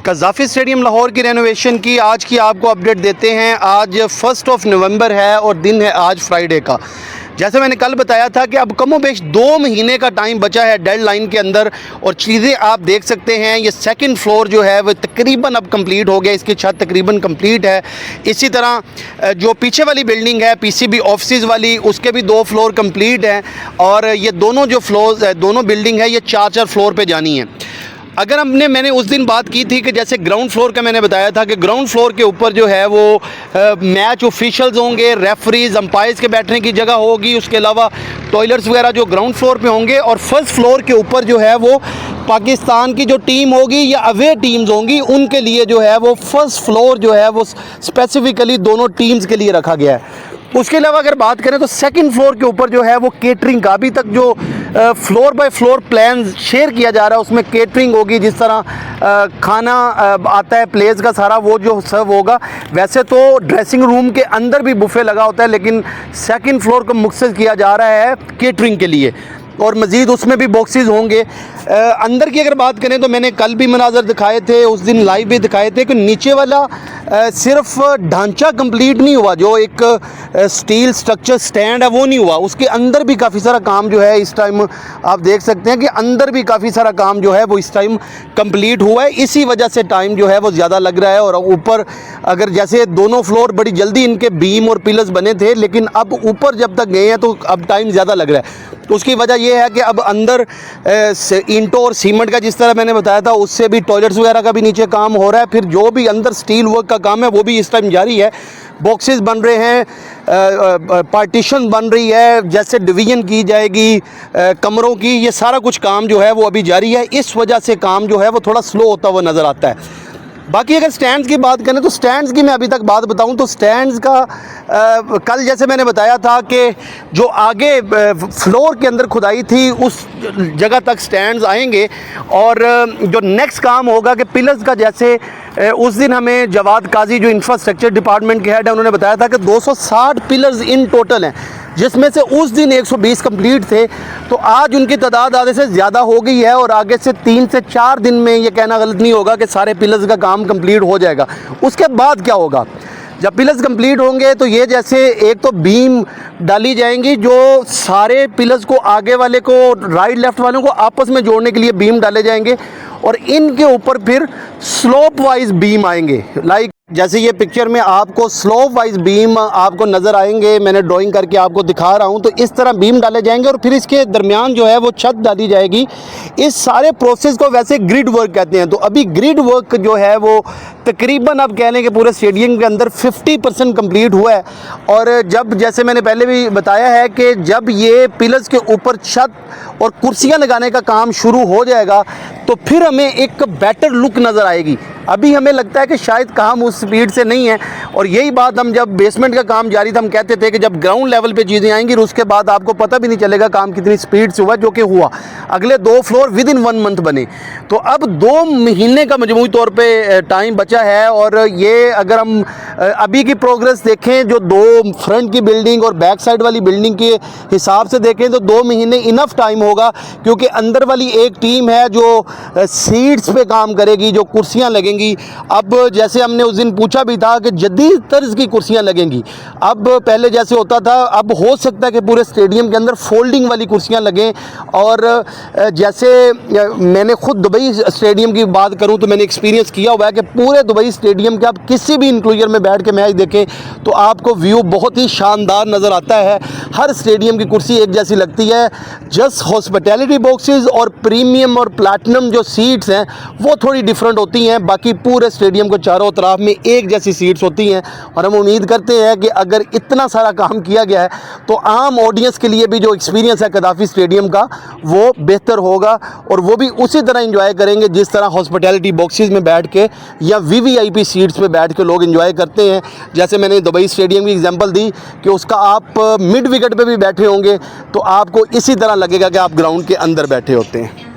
कज़ाफ़ी stadium Lahore की renovation की आज की आपको अपडेट देते हैं। आज 1 नवंबर है और दिन है आज फ्राइडे का। जैसे मैंने कल बताया था कि अब कमोबेश 2 महीने का टाइम बचा है डेडलाइन के अंदर और चीज़ें आप देख सकते हैं। ये सेकंड फ्लोर जो है वो तकरीबन अब कंप्लीट हो गया, इसकी छत तकरीबन कंप्लीट है। इसी तरह जो पीछे वाली बिल्डिंग है पीसीबी ऑफिस वाली, उसके भी 2 फ्लोर कंप्लीट हैं और ये दोनों जो फ्लोर्स है, दोनों बिल्डिंग है, ये 4-4 फ्लोर पर जानी है। अगर मैंने उस दिन बात की थी कि जैसे ग्राउंड फ्लोर का मैंने बताया था कि ग्राउंड फ्लोर के ऊपर जो है वो मैच ऑफिशियल्स होंगे, रेफरीज, अंपायर्स के बैठने की जगह होगी, उसके अलावा टॉयलेट्स वगैरह जो ग्राउंड फ्लोर पे होंगे। और फर्स्ट फ्लोर के ऊपर जो है वो पाकिस्तान की जो टीम होगी या अवे टीम्स होंगी उनके लिए जो है वो फर्स्ट फ्लोर जो है वो स्पेसिफिकली दोनों टीम्स के लिए रखा गया है। उसके अलावा अगर बात करें तो सेकंड फ्लोर के ऊपर जो है वो केटरिंग का, अभी तक जो floor by floor plan share किया जा रहा है उसमें केटरिंग होगी, जिस तरह खाना आता है प्लेस का सारा वो जो सर्व होगा। वैसे तो ड्रेसिंग रूम के अंदर भी बुफे लगा होता है, लेकिन सेकंड फ्लोर को मुख्तस किया जा रहा है केटरिंग के लिए और मज़ीद उसमें भी बॉक्सेस होंगे। अंदर की अगर बात करें तो मैंने कल भी मनाजर दिखाए थे, उस दिन लाइव भी दिखाए थे कि नीचे वाला सिर्फ ढांचा कंप्लीट नहीं हुआ, जो एक स्टील स्ट्रक्चर स्टैंड है वो नहीं हुआ, उसके अंदर भी काफ़ी सारा काम जो है इस टाइम आप देख सकते हैं कि अंदर भी काफ़ी सारा काम जो है वो इस टाइम कंप्लीट हुआ है। इसी वजह से टाइम जो है वो ज़्यादा लग रहा है। और ऊपर अगर जैसे दोनों फ्लोर बड़ी जल्दी इनके बीम और पिलर्स बने थे, लेकिन अब ऊपर जब तक गए हैं तो अब टाइम ज़्यादा लग रहा है। तो उसकी वजह यह है कि अब अंदर ईंटों और सीमेंट का, जिस तरह मैंने बताया था, उससे भी टॉयलेट्स वगैरह का भी नीचे काम हो रहा है। फिर जो भी अंदर स्टील वर्क का काम है वो भी इस टाइम जारी है। बॉक्सेस बन रहे हैं, पार्टीशन बन रही है, जैसे डिवीज़न की जाएगी कमरों की, ये सारा कुछ काम जो है वो अभी जारी है। इस वजह से काम जो है वो थोड़ा स्लो होता हुआ नज़र आता है। बाकी अगर स्टैंड्स की बात करें तो स्टैंड्स की मैं अभी तक बात बताऊं तो स्टैंड्स का कल जैसे मैंने बताया था कि जो आगे फ्लोर के अंदर खुदाई थी उस जगह तक स्टैंड्स आएंगे। और जो नेक्स्ट काम होगा कि पिलर्स का, जैसे उस दिन हमें जवाद काजी जो इंफ्रास्ट्रक्चर डिपार्टमेंट के हेड है उन्होंने बताया था कि 260 पिलर्स इन टोटल हैं, जिसमें से उस दिन 120 कंप्लीट थे। तो आज उनकी तादाद आधे से ज़्यादा हो गई है और आगे से 3 से 4 दिन में ये कहना गलत नहीं होगा कि सारे पिलर्स का काम कंप्लीट हो जाएगा। उसके बाद क्या होगा, जब पिलर्स कंप्लीट होंगे तो ये जैसे एक तो बीम डाली जाएंगी जो सारे पिलर्स को, आगे वाले को, राइट लेफ्ट वालों को आपस में जोड़ने के लिए बीम डाले जाएंगे और इनके ऊपर फिर स्लोप वाइज बीम आएंगे। लाइक जैसे ये पिक्चर में आपको स्लोप वाइज बीम आपको नज़र आएंगे, मैंने ड्राइंग करके आपको दिखा रहा हूँ। तो इस तरह बीम डाले जाएंगे और फिर इसके दरमियान जो है वो छत डाली जाएगी। इस सारे प्रोसेस को वैसे ग्रिड वर्क कहते हैं। तो अभी ग्रिड वर्क जो है वो तकरीबन अब कह लें कि पूरे स्टेडियम के अंदर 50% कंप्लीट हुआ है। और जब, जैसे मैंने पहले भी बताया है कि जब ये पिलर्स के ऊपर छत और कुर्सियाँ लगाने का काम शुरू हो जाएगा तो फिर हमें एक बेटर लुक नज़र आएगी। अभी हमें लगता है कि शायद काम उस स्पीड से नहीं है। और यही बात हम जब बेसमेंट का काम जारी था हम कहते थे कि जब ग्राउंड लेवल पे चीज़ें आएंगी उसके बाद आपको पता भी नहीं चलेगा काम कितनी स्पीड से हुआ, जो कि हुआ। अगले 2 फ्लोर विद इन 1 मंथ बने। तो अब 2 महीने का मजमूई तौर पे टाइम बचा है। और ये अगर हम अभी की प्रोग्रेस देखें, जो 2 फ्रंट की बिल्डिंग और बैक साइड वाली बिल्डिंग के हिसाब से देखें तो 2 महीने इनफ टाइम होगा, क्योंकि अंदर वाली एक टीम है जो सीट्स पे काम करेगी, जो कुर्सियाँ लगेंगी। अब जैसे हमने उस दिन पूछा भी था कि जदीद तर्ज की कुर्सियां लगेंगी। अब पहले जैसे होता था, अब हो सकता है कि पूरे स्टेडियम के अंदर फोल्डिंग वाली कुर्सियां लगें। और जैसे मैंने खुद दुबई स्टेडियम की बात करूं तो मैंने एक्सपीरियंस किया हुआ है कि पूरे दुबई स्टेडियम के आप किसी भी इंक्लोजर में बैठ के मैच देखें तो आपको व्यू बहुत ही शानदार नज़र आता है। हर स्टेडियम की कुर्सी एक जैसी लगती है। जस्ट हॉस्पिटैलिटी बॉक्सेस और प्रीमियम और प्लैटिनम जो सीट्स हैं वो थोड़ी डिफरेंट होती हैं, बाकी पूरे स्टेडियम को चारों तरफ में एक जैसी सीट्स होती हैं। और हम उम्मीद करते हैं कि अगर इतना सारा काम किया गया है तो आम ऑडियंस के लिए भी जो एक्सपीरियंस है कज़ाफ़ी स्टेडियम का वो बेहतर होगा और वो भी उसी तरह एंजॉय करेंगे जिस तरह हॉस्पिटैलिटी बॉक्सेस में बैठ के या वीवीआईपी सीट्स पे बैठ के लोग एंजॉय करते हैं। जैसे मैंने दुबई स्टेडियम की एग्जांपल दी कि उसका आप मिड विकेट पे भी बैठे होंगे तो आपको इसी तरह लगेगा कि आप ग्राउंड के अंदर बैठे होते हैं।